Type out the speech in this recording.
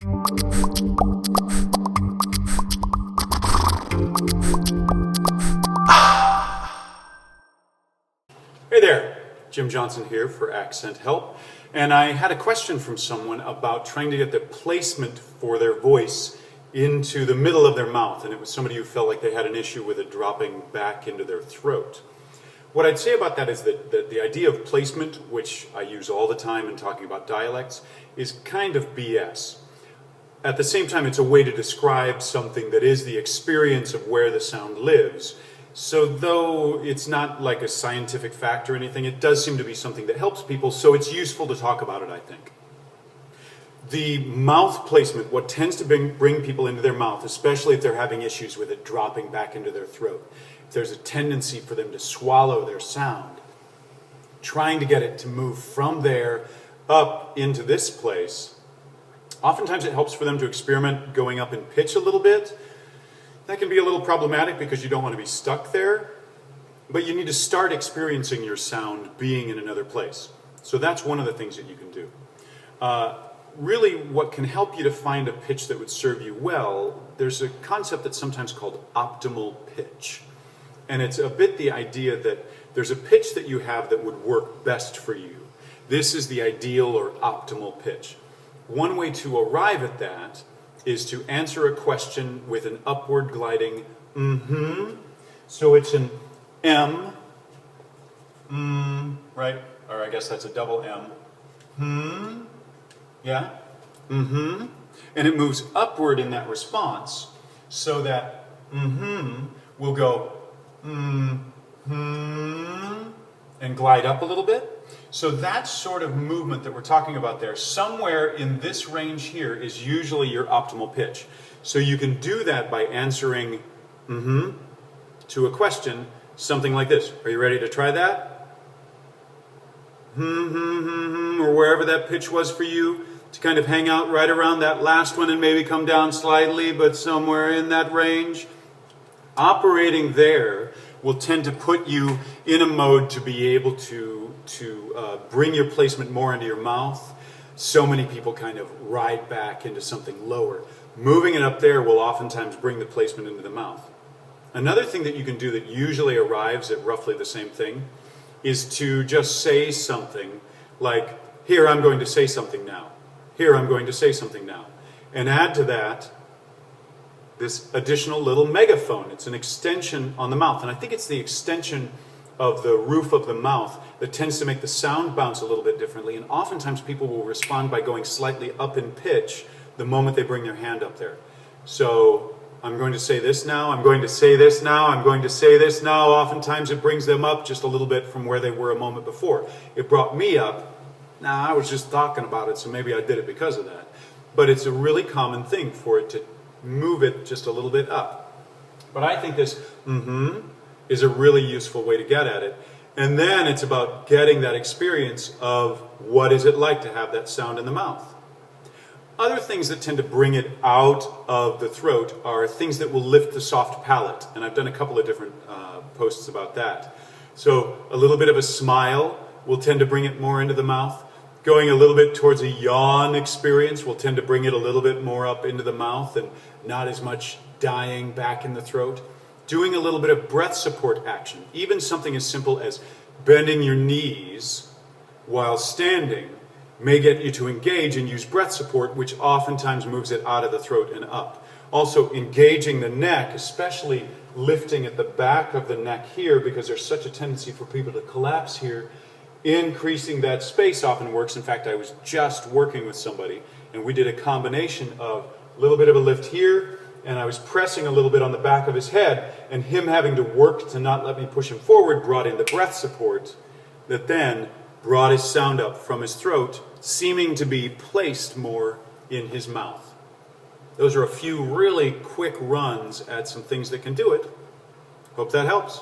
Hey there, Jim Johnson here for Accent Help, and I had a question from someone about trying to get the placement for their voice into the middle of their mouth, and it was somebody who felt like they had an issue with it dropping back into their throat. What I'd say about that is that the idea of placement, which I use all the time in talking about dialects, is kind of BS. At the same time, it's a way to describe something that is the experience of where the sound lives. So though it's not like a scientific fact or anything, it does seem to be something that helps people, so it's useful to talk about it, I think. The mouth placement, what tends to bring people into their mouth, especially if they're having issues with it dropping back into their throat, if there's a tendency for them to swallow their sound, trying to get it to move from there up into this place, oftentimes it helps for them to experiment going up in pitch a little bit. That can be a little problematic because you don't want to be stuck there, but you need to start experiencing your sound being in another place. So that's one of the things that you can do. Really, what can help you to find a pitch that would serve you well, there's a concept that's sometimes called optimal pitch. And it's a bit the idea that there's a pitch that you have that would work best for you. This is the ideal or optimal pitch. One way to arrive at that is to answer a question with an upward gliding So it's an M, right? Or I guess that's a double M. Yeah? And it moves upward in that response so that will go and glide up a little bit. So that sort of movement that we're talking about there, somewhere in this range here is usually your optimal pitch. So you can do that by answering to a question, something like this. Are you ready to try that? Or wherever that pitch was for you, to kind of hang out right around that last one and maybe come down slightly, but somewhere in that range. Operating there will tend to put you in a mode to be able to bring your placement more into your mouth. So many people kind of ride back into something lower. Moving it up there will oftentimes bring the placement into the mouth. Another thing that you can do that usually arrives at roughly the same thing is to just say something like, here, I'm going to say something now. Here, I'm going to say something now. And add to that this additional little megaphone. It's an extension on the mouth. And I think it's the extension of the roof of the mouth that tends to make the sound bounce a little bit differently. And oftentimes people will respond by going slightly up in pitch the moment they bring their hand up there. So I'm going to say this now, I'm going to say this now, I'm going to say this now. Oftentimes it brings them up just a little bit from where they were a moment before. It brought me up. Now I was just talking about it, so maybe I did it because of that. But it's a really common thing for it to move it just a little bit up. But I think this is a really useful way to get at it. And then it's about getting that experience of what is it like to have that sound in the mouth. Other things that tend to bring it out of the throat are things that will lift the soft palate. And I've done a couple of different posts about that. So a little bit of a smile will tend to bring it more into the mouth. Going a little bit towards a yawn experience will tend to bring it a little bit more up into the mouth and not as much dying back in the throat. Doing a little bit of breath support action, even something as simple as bending your knees while standing, may get you to engage and use breath support, which oftentimes moves it out of the throat and up. Also engaging the neck, especially lifting at the back of the neck here, because there's such a tendency for people to collapse here. Increasing that space often works. In fact, I was just working with somebody and we did a combination of a little bit of a lift here, and I was pressing a little bit on the back of his head, and him having to work to not let me push him forward brought in the breath support that then brought his sound up from his throat, seeming to be placed more in his mouth. Those are a few really quick runs at some things that can do it. Hope that helps.